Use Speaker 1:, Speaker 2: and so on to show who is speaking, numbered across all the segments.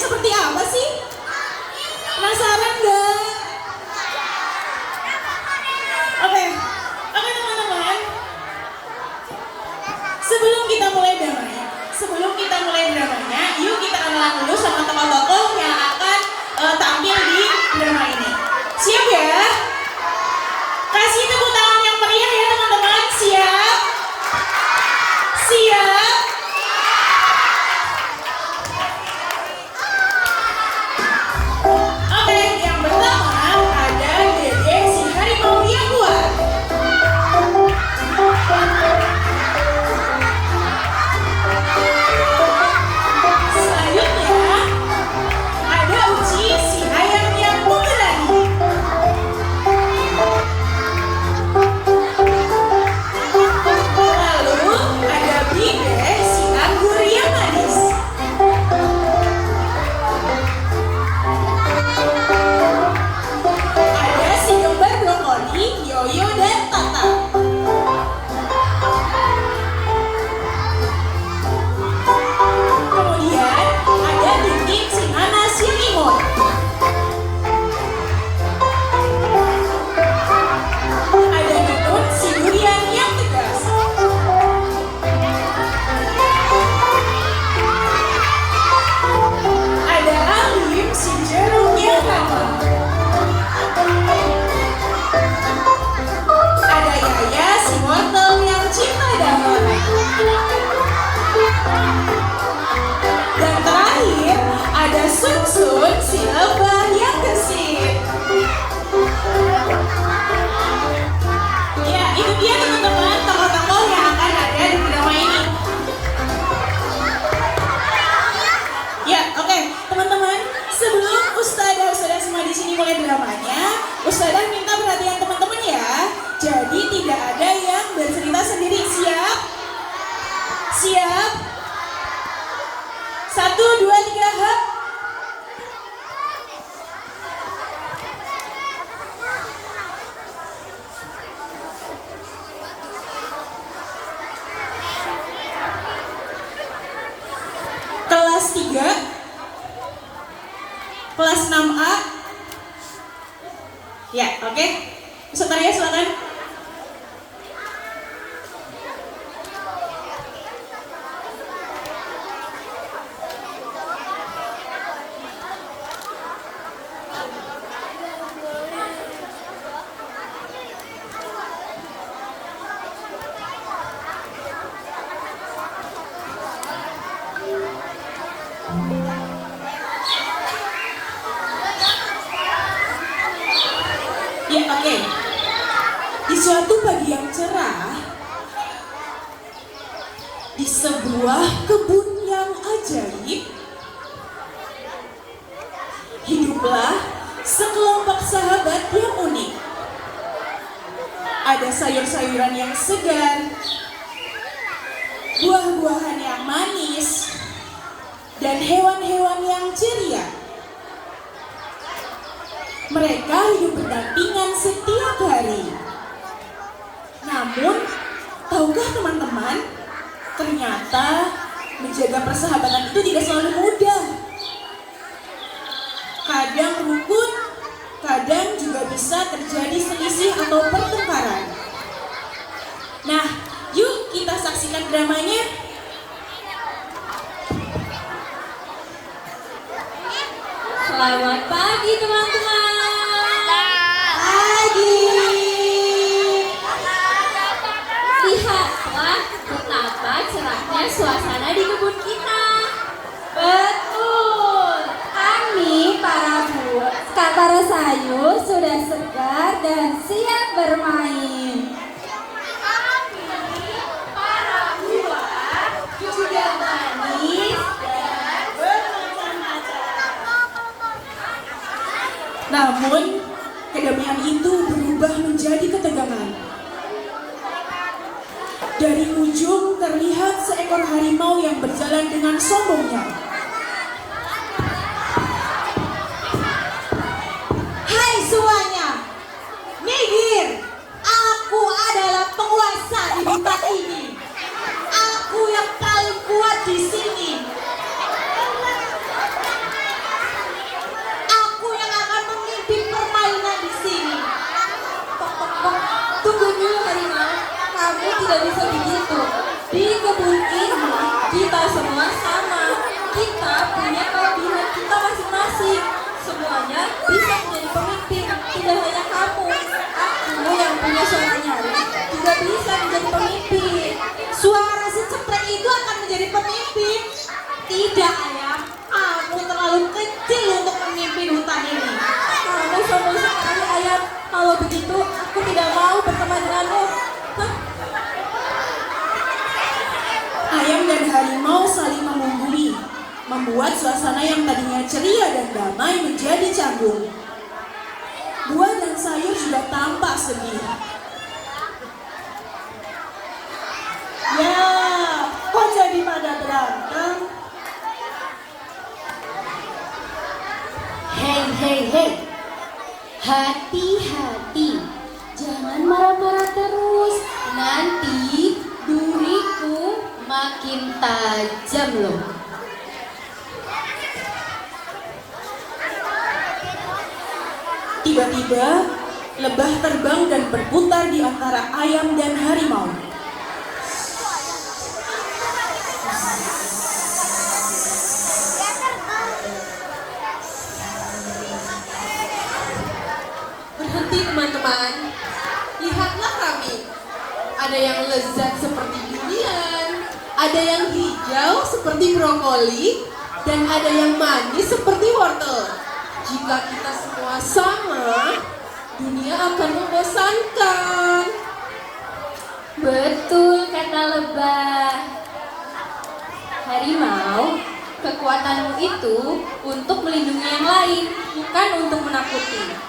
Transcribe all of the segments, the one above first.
Speaker 1: seperti apa sih? Penasaran nggak? Oke, teman-teman. Sebelum kita mulai dramanya, yuk kita kenalan dulu sama tokoh-tokoh yang akan tampil di drama ini. Siap ya? Kasih tepuk tangan yang meriah ya teman-teman. Siap? Siap? Oke, yang pertama ada Dede si harimau yang kuat. Selanjutnya ada Uci si ayam yang pemberani. Lalu ada Bide si anggur yang manis. Ada si kembar brokoli, Yoyo dan Tata. Kemudian ada Tintin si nanas yang imut. Ada Nunun si durian yang tegas. Ada Alim si jeruk yang ramah. Ada Yaya si wortel yang cinta damai. Dan terakhir ada Sun Sun si lebah yang gesit. Ya, itu dia teman-teman tokoh-tokoh yang akan ada di drama ini. Ya, oke, teman-teman. Sebelum Ustadzah semua di sini mulai dramanya, Ustadzah minta perhatian teman-teman ya. Jadi tidak ada yang bercerita sendiri. Siap? Siap? 1, 2, 3, hap. Kelas 3, kelas 6A. Ya, oke. Ustaz Arya silakan. Ya, oke. Di suatu pagi yang cerah, di sebuah kebun yang ajaib, hiduplah sekelompok sahabat yang unik. Ada sayur-sayuran yang segar, buah-buahan yang manis, dan hewan-hewan yang ceria. Mereka hidup berdampingan setiap hari. Namun, tahukah teman-teman, ternyata menjaga persahabatan itu tidak selalu mudah. Kadang rukun, kadang juga bisa terjadi selisih atau pertengkaran. Nah, yuk kita saksikan dramanya.
Speaker 2: Selamat pagi teman-teman. Lihatlah betapa cerahnya suasana di kebun kita.
Speaker 3: Betul, kami para sayur sudah segar dan siap bermain.
Speaker 2: Kami para buah juga manis dan bermacam-macam.
Speaker 1: Namun, kedamaian itu berubah menjadi ketegangan. Dari ujung terlihat seekor harimau yang berjalan dengan sombongnya.
Speaker 3: Hai semuanya, minggir! Aku adalah penguasa di hutan ini. Aku yang paling kuat di sini. Tunggu dulu Harimau, kamu tidak bisa begitu. Di kebun ini kita semua sama. Kita punya kelebihan kita masing-masing. Semuanya bisa menjadi pemimpin, tidak hanya kamu. Aku yang punya suara nyaring juga bisa menjadi pemimpin. Suara si ceprek itu akan menjadi pemimpin. Tidak ayam, aku terlalu kecil untuk memimpin hutan ini. Kamu sombong sekali ayam. Kalau begitu, aku tidak mau berteman denganmu. Hah?
Speaker 1: Ayam dan harimau saling mengungguli, membuat suasana yang tadinya ceria dan damai menjadi canggung. Buah dan sayur sudah tampak sedih. Ya, kok jadi pada berantem?
Speaker 2: Hei, hati-hati, jangan marah-marah terus, nanti duriku makin tajam loh.
Speaker 1: Tiba-tiba, lebah terbang dan berputar di antara ayam dan harimau.
Speaker 4: Berhenti teman-teman, lihatlah kami. Ada yang lezat seperti durian, ada yang hijau seperti brokoli, dan ada yang manis seperti wortel. Jika kita semua sama, dunia akan membosankan.
Speaker 2: Betul kata lebah. Harimau, kekuatanmu itu untuk melindungi yang lain, bukan untuk menakuti.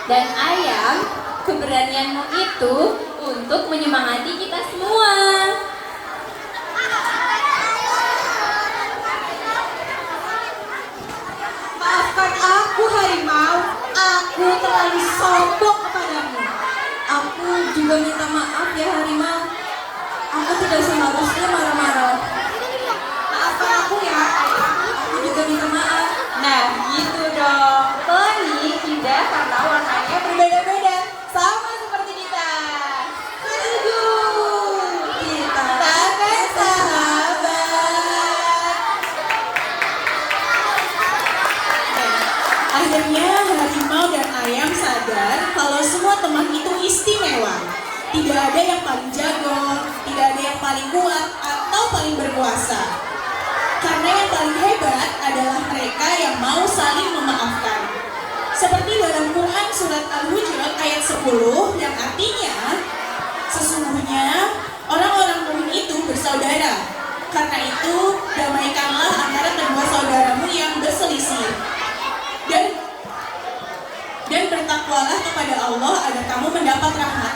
Speaker 2: Dan ayam, keberanianmu itu untuk menyemangati kita semua.
Speaker 3: Maafkan aku harimau, aku terlalu sombong kepadamu.
Speaker 4: Aku juga minta maaf ya harimau. Aku tidak seharusnya marah-marah.
Speaker 3: Maafkan aku ya ayam.
Speaker 4: Aku juga minta maaf.
Speaker 3: Nah gitu dong. Pelangi indah karena warnanya berbeda-beda, sama seperti kita. Aduh, kita akan sahabat.
Speaker 1: Akhirnya harimau dan ayam sadar kalau semua teman itu istimewa. Tidak ada yang paling jago, tidak ada yang paling kuat atau paling berkuasa. Karena yang paling hebat adalah mereka yang mau saling memaafkan. Seperti dalam Quran surat Al-Hujurat ayat 10 yang artinya, sesungguhnya orang-orang mukmin itu bersaudara. Karena itu, damaikanlah antara kedua saudaramu yang berselisih. Dan bertakwalah kepada Allah agar kamu mendapat rahmat